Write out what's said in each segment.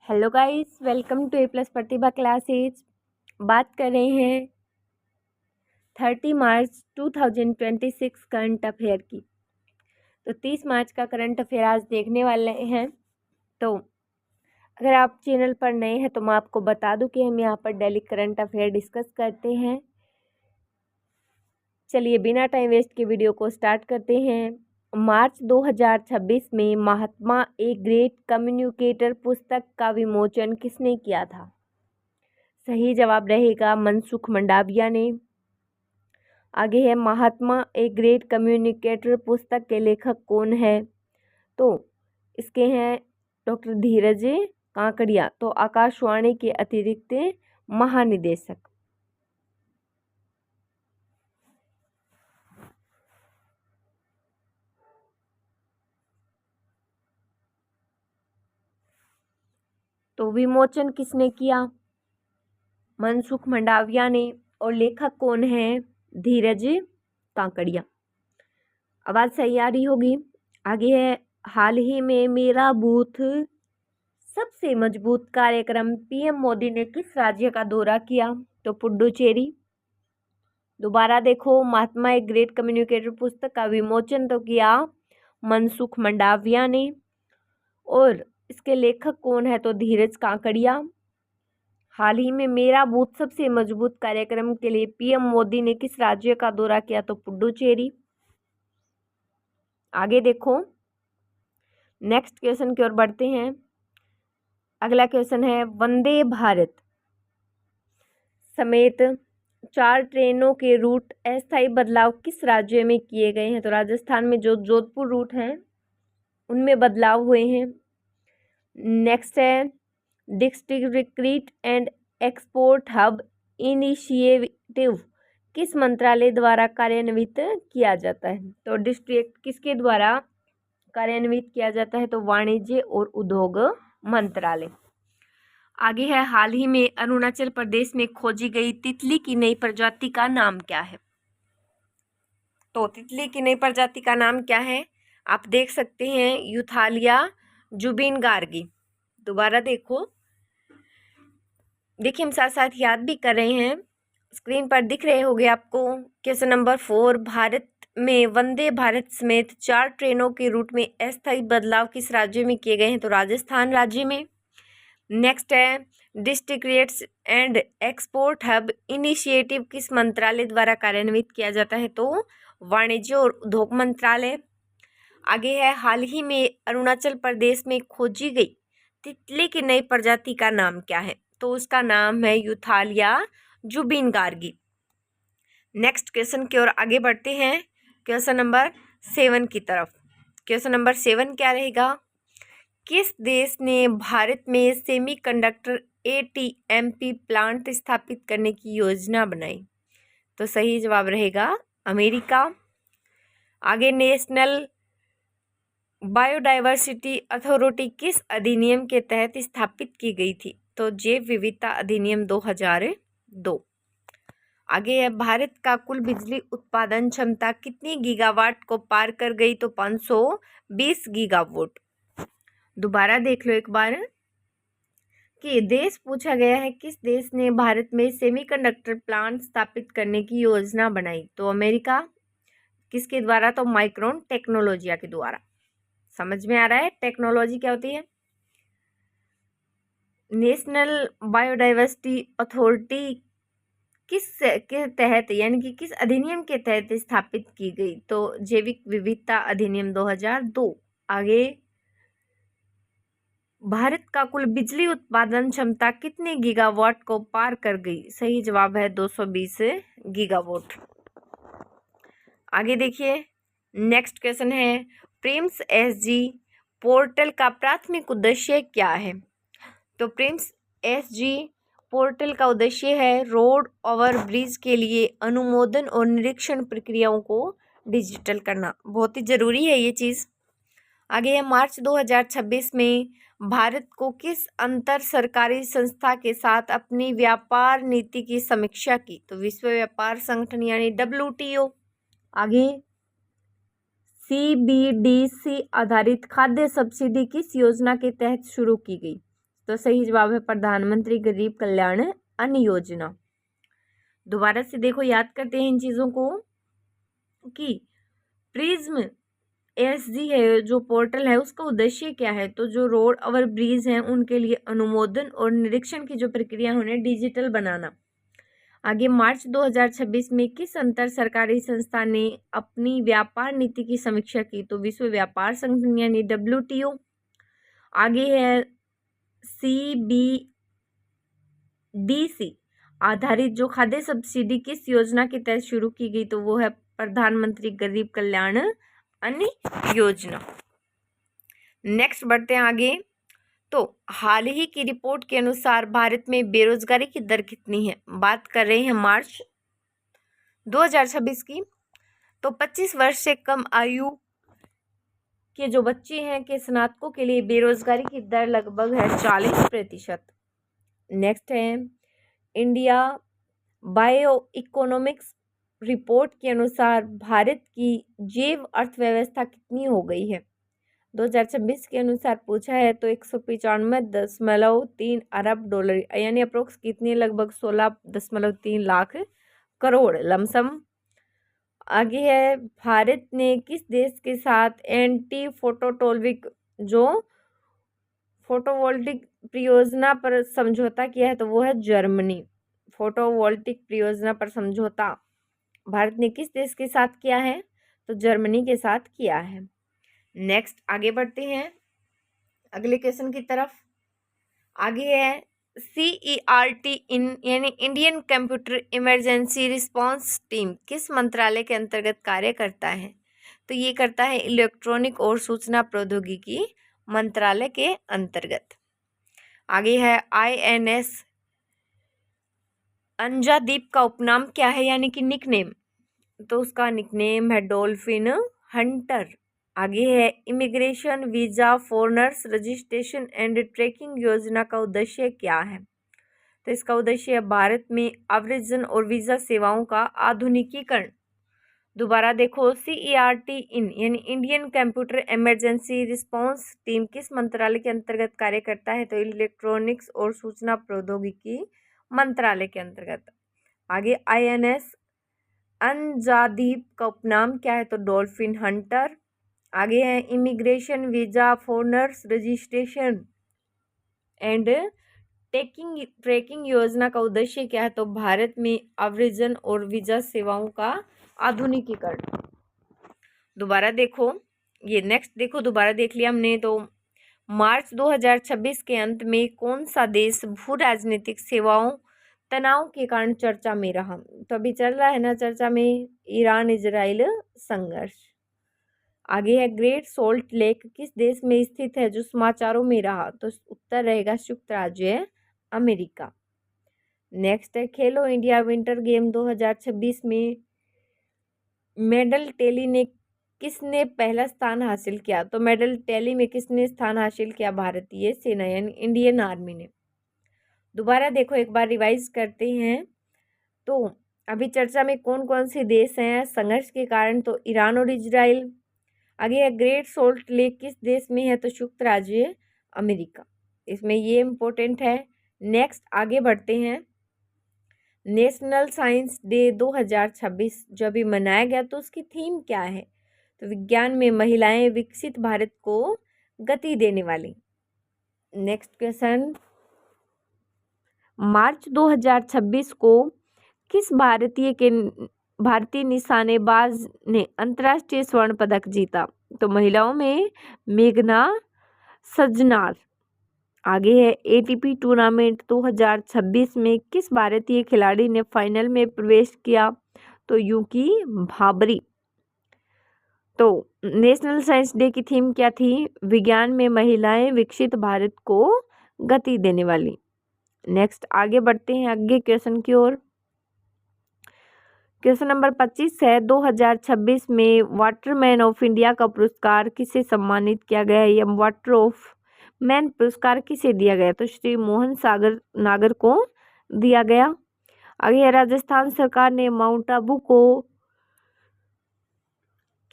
Hello guys, welcome to A plus Pratibha classes. बात कर रहे हैं 30 मार्च 2026 करंट अफेयर की। तो 30 मार्च का करंट अफेयर आज देखने वाले हैं। तो अगर आप चैनल पर नए हैं तो मैं आपको बता दूं कि हम यहाँ पर डेली करंट अफेयर डिस्कस करते हैं। चलिए बिना टाइम वेस्ट के वीडियो को स्टार्ट करते हैं। मार्च 2026 में महात्मा ए ग्रेट कम्युनिकेटर पुस्तक का विमोचन किसने किया था? सही जवाब रहेगा मनसुख मंडाविया ने। आगे है महात्मा ए ग्रेट कम्युनिकेटर पुस्तक के लेखक कौन है? तो इसके हैं डॉक्टर धीरज काकड़िया, तो आकाशवाणी के अतिरिक्त महानिदेशक। तो विमोचन किसने किया? मनसुख मंडाविया ने। और लेखक कौन है? धीरज काकड़िया। आवाज सही आ रही होगी। आगे है हाल ही में मेरा बूथ सबसे मजबूत कार्यक्रम पीएम मोदी ने किस राज्य का दौरा किया? तो पुडुचेरी। दोबारा देखो, महात्मा एक ग्रेट कम्युनिकेटर पुस्तक का विमोचन तो किया मनसुख मंडाविया ने, और इसके लेखक कौन है? तो धीरज काकड़िया। हाल ही में मेरा बूथ सबसे मजबूत कार्यक्रम के लिए पीएम मोदी ने किस राज्य का दौरा किया? तो पुडुचेरी। आगे देखो, नेक्स्ट क्वेश्चन की ओर बढ़ते हैं। अगला क्वेश्चन है वंदे भारत समेत 4 ट्रेनों के रूट अस्थायी बदलाव किस राज्य में किए गए हैं? तो राजस्थान में जो जोधपुर रूट हैं उनमें बदलाव हुए हैं। नेक्स्ट है district and export hub initiative किस मंत्रालय द्वारा कार्यान्वित किया जाता है? तो डिस्ट्रिक्ट किसके द्वारा कार्यान्वित किया जाता है? तो वाणिज्य और उद्योग मंत्रालय। आगे है हाल ही में अरुणाचल प्रदेश में खोजी गई तितली की नई प्रजाति का नाम क्या है? तो तितली की नई प्रजाति का नाम क्या है? आप देख सकते हैं यूथालिया जुबिन गार्गी। दोबारा देखो, देखिए हम साथ साथ याद भी कर रहे हैं। स्क्रीन पर दिख रहे होंगे आपको। क्वेश्चन नंबर 4, भारत में वंदे भारत समेत 4 ट्रेनों के रूट में अस्थायी बदलाव किस राज्य में किए गए हैं? तो राजस्थान राज्य में। नेक्स्ट है district and export hub initiative किस मंत्रालय द्वारा कार्यान्वित किया जाता है? तो वाणिज्य और उद्योग मंत्रालय। आगे है हाल ही में अरुणाचल प्रदेश में खोजी गई तितली की नई प्रजाति का नाम क्या है? तो उसका नाम है यूथालिया जुबिन गार्गी। नेक्स्ट क्वेश्चन की ओर आगे बढ़ते हैं, क्वेश्चन नंबर 7 की तरफ। क्वेश्चन नंबर 7 क्या रहेगा? किस देश ने भारत में सेमीकंडक्टर एटीएमपी प्लांट स्थापित करने की योजना बनाई? तो सही जवाब रहेगा अमेरिका। आगे नेशनल बायोडायवर्सिटी अथॉरिटी किस अधिनियम के तहत स्थापित की गई थी? तो जैव विविधता अधिनियम 2002। आगे है भारत का कुल बिजली उत्पादन क्षमता कितनी गीगावाट को पार कर गई? तो 520 गीगावाट। दोबारा देख लो एक बार कि देश पूछा गया है किस देश ने भारत में सेमीकंडक्टर प्लांट स्थापित करने की योजना बनाई? तो अमेरिका। किसके द्वारा? तो माइक्रोन टेक्नोलॉजिया के द्वारा। समझ में आ रहा है टेक्नोलॉजी क्या होती है? नेशनल बायोडायवर्सिटी अथॉरिटी किस के तहत, यानी कि किस अधिनियम के तहत स्थापित की गई? तो जैविक विविधता अधिनियम 2002। आगे भारत का कुल बिजली उत्पादन क्षमता कितने गीगावाट को पार कर गई? सही जवाब है 220 गीगावाट। आगे देखिए, नेक्स्ट क्वेश्चन है प्रिम्स एसजी पोर्टल का प्राथमिक उद्देश्य क्या है? तो प्रिम्स एसजी पोर्टल का उद्देश्य है रोड ओवर ब्रिज के लिए अनुमोदन और निरीक्षण प्रक्रियाओं को डिजिटल करना। बहुत ही जरूरी है ये चीज़। आगे है मार्च 2026 में भारत को किस अंतर सरकारी संस्था के साथ अपनी व्यापार नीति की समीक्षा की? तो विश्व व्यापार संगठन यानी WTO। आगे CBDC आधारित खाद्य सब्सिडी किस योजना के तहत शुरू की गई? तो सही जवाब है प्रधानमंत्री गरीब कल्याण अन्न योजना। दोबारा से देखो, याद करते हैं इन चीज़ों को कि प्रिज्म एसजी है जो पोर्टल है उसका उद्देश्य क्या है। तो जो रोड ओवर ब्रिज हैं उनके लिए अनुमोदन और निरीक्षण की जो प्रक्रिया है उन्हें डिजिटल बनाना। आगे, मार्च 2026 में किस अंतर सरकारी संस्था ने अपनी व्यापार नीति की समीक्षा की। तो विश्व व्यापार संगठन यानी WTO। आगे है CBDC आधारित जो खाद्य सब्सिडी किस योजना के तहत शुरू की गई। तो वो है प्रधानमंत्री गरीब कल्याण अन्न योजना। नेक्स्ट बढ़ते हैं आगे। तो हाल ही की रिपोर्ट के अनुसार भारत में बेरोजगारी की दर कितनी है। बात कर रहे हैं मार्च 2026 की। तो 25 वर्ष से कम आयु के जो बच्चे हैं के स्नातकों के लिए बेरोजगारी की दर लगभग है 40%। नेक्स्ट है इंडिया बायो इकोनॉमिक्स रिपोर्ट के अनुसार भारत की जैव अर्थव्यवस्था कितनी हो गई है। 2026 के अनुसार पूछा है। तो 195.3 अरब डॉलर यानी अप्रोक्स कितनी, लगभग 16.3 लाख करोड़ लमसम। आगे है, भारत ने किस देश के साथ एंटी फोटोवोल्टिक जो फोटोवोल्टिक परियोजना पर समझौता किया है। तो वो है जर्मनी। फोटोवोल्टिक परियोजना पर समझौता भारत ने किस देश के साथ किया है। तो जर्मनी के साथ किया है। नेक्स्ट आगे बढ़ते हैं अगले क्वेश्चन की तरफ। आगे है CERT यानी Indian computer emergency response team किस मंत्रालय के अंतर्गत कार्य करता है। तो ये करता है इलेक्ट्रॉनिक और सूचना प्रौद्योगिकी मंत्रालय के अंतर्गत। आगे है INS अंजादीप का उपनाम क्या है यानी कि निकनेम। तो उसका निकनेम है डॉल्फिन हंटर। आगे है immigration visa foreigners registration and tracking योजना का उद्देश्य क्या है। तो इसका उद्देश्य है भारत में आव्रजन और वीजा सेवाओं का आधुनिकीकरण। दोबारा देखो, CERT यानी Indian computer emergency response team किस मंत्रालय के अंतर्गत कार्य करता है। तो इलेक्ट्रॉनिक्स और सूचना प्रौद्योगिकी मंत्रालय के अंतर्गत। आगे INS अंजादीप का उपनाम क्या है। तो डॉल्फिन हंटर। आगे है immigration visa foreigners registration and tracking योजना का उद्देश्य क्या है। तो भारत में आव्रजन और वीजा सेवाओं का आधुनिकीकरण। दोबारा देखो, ये नेक्स्ट देखो, दोबारा देख लिया हमने। तो मार्च 2026 के अंत में कौन सा देश भू राजनीतिक सेवाओं तनाव के कारण चर्चा में रहा। तो अभी चल रहा है ना चर्चा में ईरान इजराइल संघर्ष। आगे है ग्रेट सोल्ट लेक किस देश में स्थित है जो समाचारों में रहा। तो उत्तर रहेगा संयुक्त राज्य अमेरिका। नेक्स्ट है खेलो इंडिया विंटर गेम 2026 में मेडल टैली ने किसने पहला स्थान हासिल किया। तो मेडल टैली में किसने स्थान हासिल किया। भारतीय सेना यानी इंडियन आर्मी ने। दोबारा देखो, एक बार रिवाइज करते हैं। तो अभी चर्चा में कौन कौन से देश हैं संघर्ष के कारण। तो ईरान और इजराइल। आगे है ग्रेट सोल्ट लेक किस देश में है। तो संयुक्त राज्य अमेरिका। इसमें ये इम्पोर्टेंट है। नेक्स्ट आगे बढ़ते हैं। नेशनल साइंस डे 2026 जो अभी मनाया गया तो उसकी थीम क्या है। तो विज्ञान में महिलाएं विकसित भारत को गति देने वाली। नेक्स्ट क्वेश्चन, मार्च 2026 को किस भारतीय निशानेबाज ने अंतर्राष्ट्रीय स्वर्ण पदक जीता। तो महिलाओं में मेघना सज्जनार। आगे है ATP टूर्नामेंट 2026 में किस भारतीय खिलाड़ी ने फाइनल में प्रवेश किया। तो यूकी भाबरी। तो नेशनल साइंस डे की थीम क्या थी। विज्ञान में महिलाएं विकसित भारत को गति देने वाली। नेक्स्ट आगे बढ़ते हैं आगे क्वेश्चन की ओर। क्वेश्चन नंबर 25 है 2026 में वाटरमैन ऑफ इंडिया का पुरस्कार किसे सम्मानित किया गया है। या वाटर ऑफ मैन पुरस्कार किसे दिया गया। तो श्री मोहन सागर नागर को दिया गया। आगे राजस्थान सरकार ने माउंट आबू को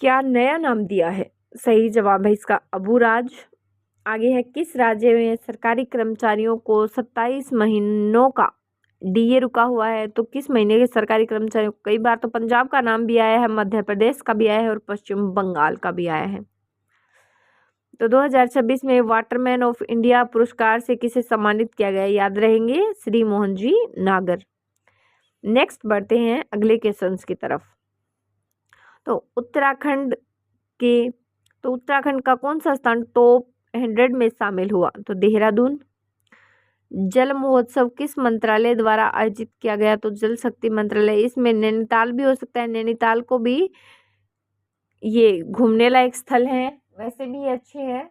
क्या नया नाम दिया है। सही जवाब है इसका अबूराज। आगे है, किस राज्य में सरकारी कर्मचारियों को 27 महीनों का डीए रुका हुआ है? तो किस महीने के सरकारी कर्मचारियों को, कई बार तो पंजाब का नाम भी आया है, मध्य प्रदेश का भी आया है और पश्चिम बंगाल का भी आया है। तो 2026 में वाटरमैन ऑफ इंडिया पुरस्कार से किसे सम्मानित किया गया? याद रहेंगे, श्री मोहन जी नागर। नेक्स्ट बढ़ते हैं अगले क्वेश्चंस की तरफ। तो उत्तराखंड का कौन सा स्थान टॉप 100 में शामिल हुआ? तो देहरादून। जल महोत्सव किस मंत्रालय द्वारा आयोजित किया गया? तो जल शक्ति मंत्रालय। इसमें नैनीताल भी हो सकता है, नैनीताल को भी ये घूमने लायक स्थल है, वैसे भी अच्छे हैं।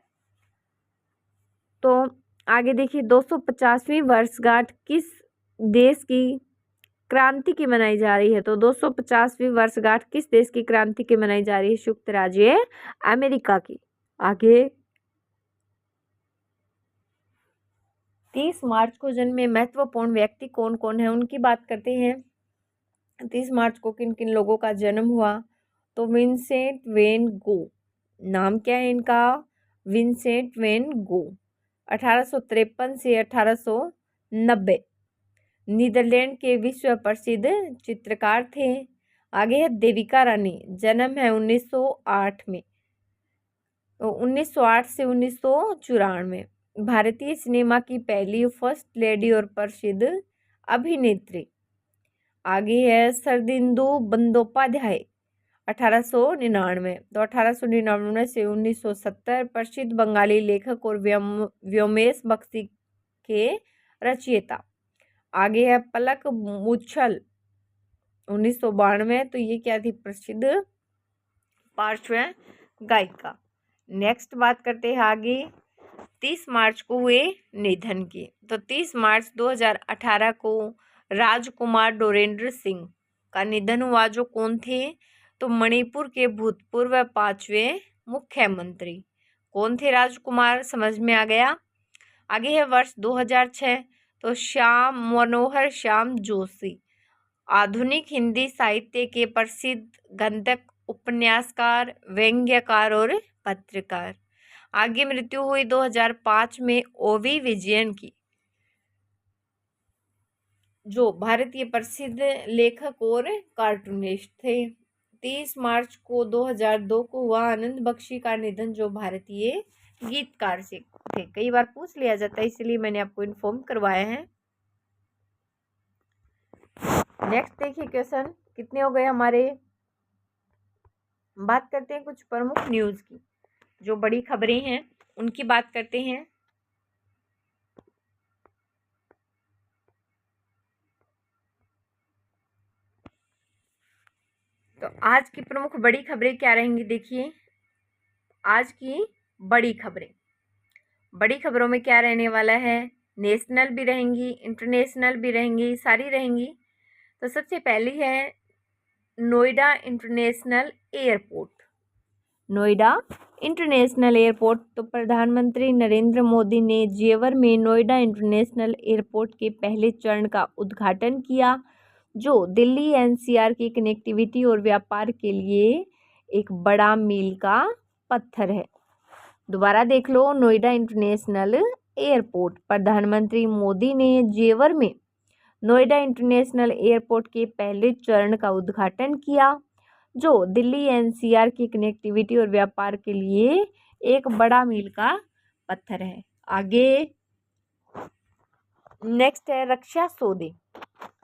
तो आगे देखिए, 250वीं वर्षगांठ किस देश की क्रांति की मनाई जा रही है? तो 250वीं वर्षगांठ किस देश की क्रांति की मनाई जा रही है? संयुक्त राज्य अमेरिका की। आगे 30 मार्च को जन्मे महत्वपूर्ण व्यक्ति कौन कौन है, उनकी बात करते हैं। 30 मार्च को किन किन लोगों का जन्म हुआ? तो विंसेंट वैन गो। नाम क्या है इनका? विंसेंट वैन गो। 1853 से 1890 नीदरलैंड के विश्व प्रसिद्ध चित्रकार थे। आगे है देविका रानी, जन्म है 1908 में, तो 1908 से 1994। भारतीय सिनेमा की पहली फर्स्ट लेडी और प्रसिद्ध अभिनेत्री। आगे है शरदिंदु बंदोपाध्याय, 1899, तो 1899 से 1970 प्रसिद्ध बंगाली लेखक और व्योमेश बख्शी के रचयिता। आगे है पलक मुच्छल, 1992, तो ये क्या थी? प्रसिद्ध पार्श्व गायिका। नेक्स्ट बात करते हैं आगे 30 मार्च को हुए निधन की। तो 30 मार्च 2018 को राजकुमार डोरेंद्र सिंह का निधन हुआ, जो कौन थे? तो मणिपुर के भूतपूर्व 5वें मुख्यमंत्री। कौन थे राजकुमार? समझ में आ गया। आगे है वर्ष 2006, तो श्याम मनोहर श्याम जोशी, आधुनिक हिंदी साहित्य के प्रसिद्ध गद्य उपन्यासकार, व्यंग्यकार और पत्रकार। आगे मृत्यु हुई 2005 में ओवी विजयन की, जो भारतीय प्रसिद्ध लेखक और कार्टूनिस्ट थे। 30 मार्च को 2002 को हुआ आनंद बख्शी का निधन, जो भारतीय गीतकार से थे। कई बार पूछ लिया जाता है, इसलिए मैंने आपको इन्फॉर्म करवाया है। नेक्स्ट देखिए क्वेश्चन कितने हो गए हमारे। बात करते हैं कुछ प्रमुख न्यूज़ की, जो बड़ी खबरें हैं उनकी बात करते हैं। तो आज की प्रमुख बड़ी खबरें क्या रहेंगी? देखिए, आज की बड़ी खबरों में क्या रहने वाला है? नेशनल भी रहेंगी, इंटरनेशनल भी रहेंगी, सारी रहेंगी। तो सबसे पहली है Noida international airport. Noida international airport, तो प्रधानमंत्री नरेंद्र मोदी ने जेवर में नोएडा इंटरनेशनल एयरपोर्ट के पहले चरण का उद्घाटन किया, जो दिल्ली एनसीआर की कनेक्टिविटी और व्यापार के लिए एक बड़ा मील का पत्थर है। दोबारा देख लो, नोएडा इंटरनेशनल एयरपोर्ट, प्रधानमंत्री मोदी ने जेवर में नोएडा इंटरनेशनल एयरपोर्ट के पहले चरण का उद्घाटन किया, जो दिल्ली एनसीआर की कनेक्टिविटी और व्यापार के लिए एक बड़ा मील का पत्थर है। आगे नेक्स्ट है रक्षा सौदे।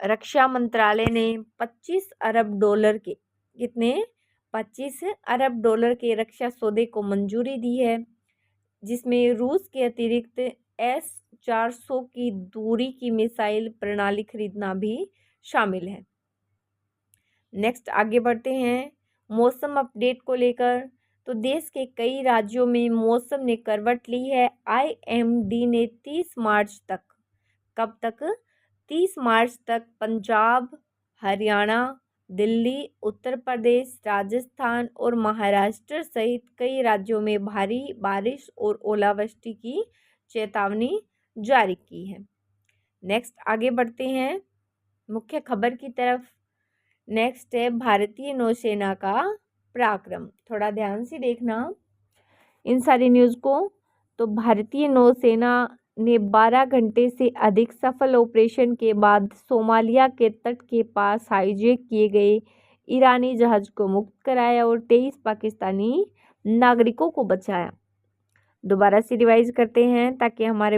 रक्षा मंत्रालय ने 25 अरब डॉलर के, कितने? 25 अरब डॉलर के रक्षा सौदे को मंजूरी दी है, जिसमें रूस के अतिरिक्त S-400 की दूरी की मिसाइल प्रणाली खरीदना भी शामिल है। नेक्स्ट आगे बढ़ते हैं मौसम अपडेट को लेकर। तो देश के कई राज्यों में मौसम ने करवट ली है। IMD ने 30 मार्च तक, कब तक? 30 मार्च तक पंजाब, हरियाणा, दिल्ली, उत्तर प्रदेश, राजस्थान और महाराष्ट्र सहित कई राज्यों में भारी बारिश और ओलावृष्टि की चेतावनी जारी की है। नेक्स्ट आगे बढ़ते हैं मुख्य खबर की तरफ। नेक्स्ट है भारतीय नौसेना का पराक्रम। थोड़ा ध्यान से देखना इन सारी न्यूज़ को। तो भारतीय नौसेना ने 12 घंटे से अधिक सफल ऑपरेशन के बाद सोमालिया के तट के पास हाईजैक किए गए ईरानी जहाज को मुक्त कराया और 23 पाकिस्तानी नागरिकों को बचाया। दोबारा से रिवाइज करते हैं ताकि हमारे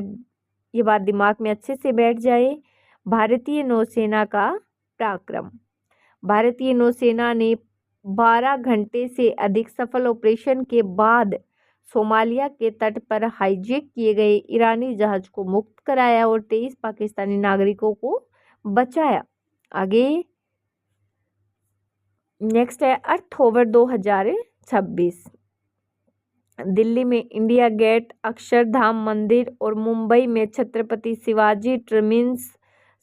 ये बात दिमाग में अच्छे से बैठ जाए। भारतीय नौसेना का पराक्रम। भारतीय नौसेना ने 12 घंटे से अधिक सफल ऑपरेशन के बाद सोमालिया के तट पर हाईजैक किए गए ईरानी जहाज को मुक्त कराया और 23 पाकिस्तानी नागरिकों को बचाया। आगे नेक्स्ट है अर्थ ओवर 2026। दिल्ली में इंडिया गेट, अक्षरधाम मंदिर और मुंबई में छत्रपति शिवाजी टर्मिनस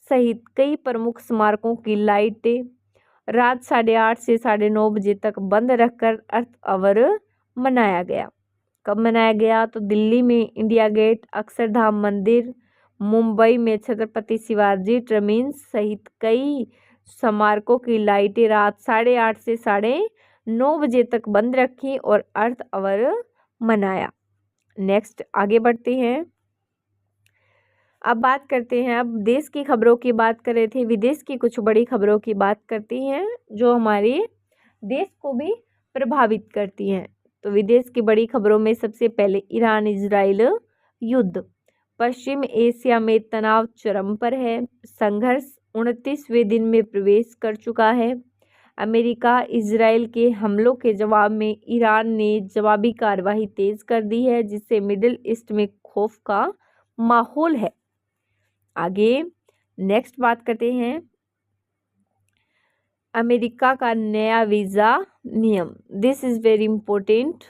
सहित कई प्रमुख स्मारकों की लाइटें रात 8:30 से 9:30 बजे तक बंद रखकर अर्थ आवर मनाया गया। कब मनाया गया? तो दिल्ली में इंडिया गेट, अक्षरधाम मंदिर, मुंबई में छत्रपति शिवाजी टर्मिनस सहित कई स्मारकों की लाइटें रात 8:30 से 9:30 बजे तक बंद रखी और अर्थ आवर मनाया। नेक्स्ट आगे बढ़ते हैं। अब बात करते हैं, अब देश की खबरों की बात कर रहे थे, विदेश की कुछ बड़ी खबरों की बात करती हैं जो हमारे देश को भी प्रभावित करती हैं। तो विदेश की बड़ी खबरों में सबसे पहले ईरान इजराइल युद्ध। पश्चिम एशिया में तनाव चरम पर है। संघर्ष 29वें दिन में प्रवेश कर चुका है। अमेरिका इजराइल के हमलों के जवाब में ईरान ने जवाबी कार्रवाई तेज कर दी है, जिससे मिडिल ईस्ट में खौफ का माहौल है। आगे नेक्स्ट बात करते हैं अमेरिका का नया वीज़ा नियम। This is very important.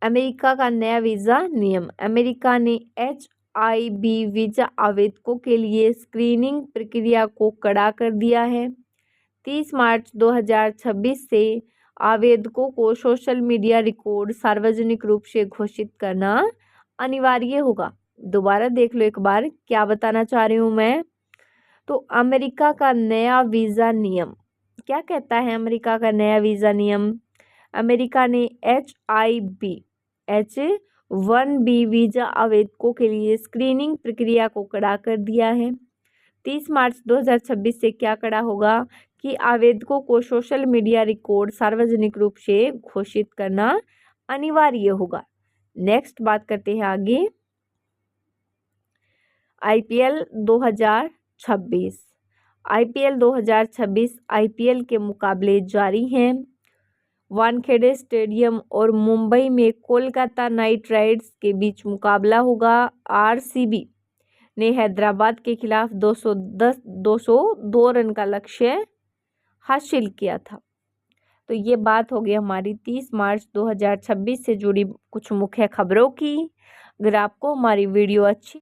America का नया वीज़ा नियम। अमेरिका ने HIV वीज़ा आवेदकों के लिए स्क्रीनिंग प्रक्रिया को कड़ा कर दिया है। 30 मार्च 2026 से आवेदकों को सोशल मीडिया रिकॉर्ड सार्वजनिक रूप से घोषित करना अनिवार्य होगा। दोबारा देख लो एक बार क्या बताना चाह रही हूँ मैं। तो अमेरिका का नया वीज़ा नियम क्या कहता है? अमेरिका का नया वीज़ा नियम, अमेरिका ने H1B वीज़ा आवेदकों के लिए स्क्रीनिंग प्रक्रिया को कड़ा कर दिया है। 30 मार्च 2026 से क्या कड़ा होगा कि आवेदकों को सोशल मीडिया रिकॉर्ड सार्वजनिक रूप से घोषित करना अनिवार्य होगा। नेक्स्ट बात करते हैं आगे IPL 2026। IPL 2026 IPL के मुकाबले जारी हैं। वानखेड़े स्टेडियम और मुंबई में कोलकाता नाइट राइडर्स के बीच मुकाबला होगा। RCB ने हैदराबाद के खिलाफ 202 रन का लक्ष्य हासिल किया था। तो ये बात हो गई हमारी 30 मार्च 2026 से जुड़ी कुछ मुख्य खबरों की। अगर आपको हमारी वीडियो अच्छी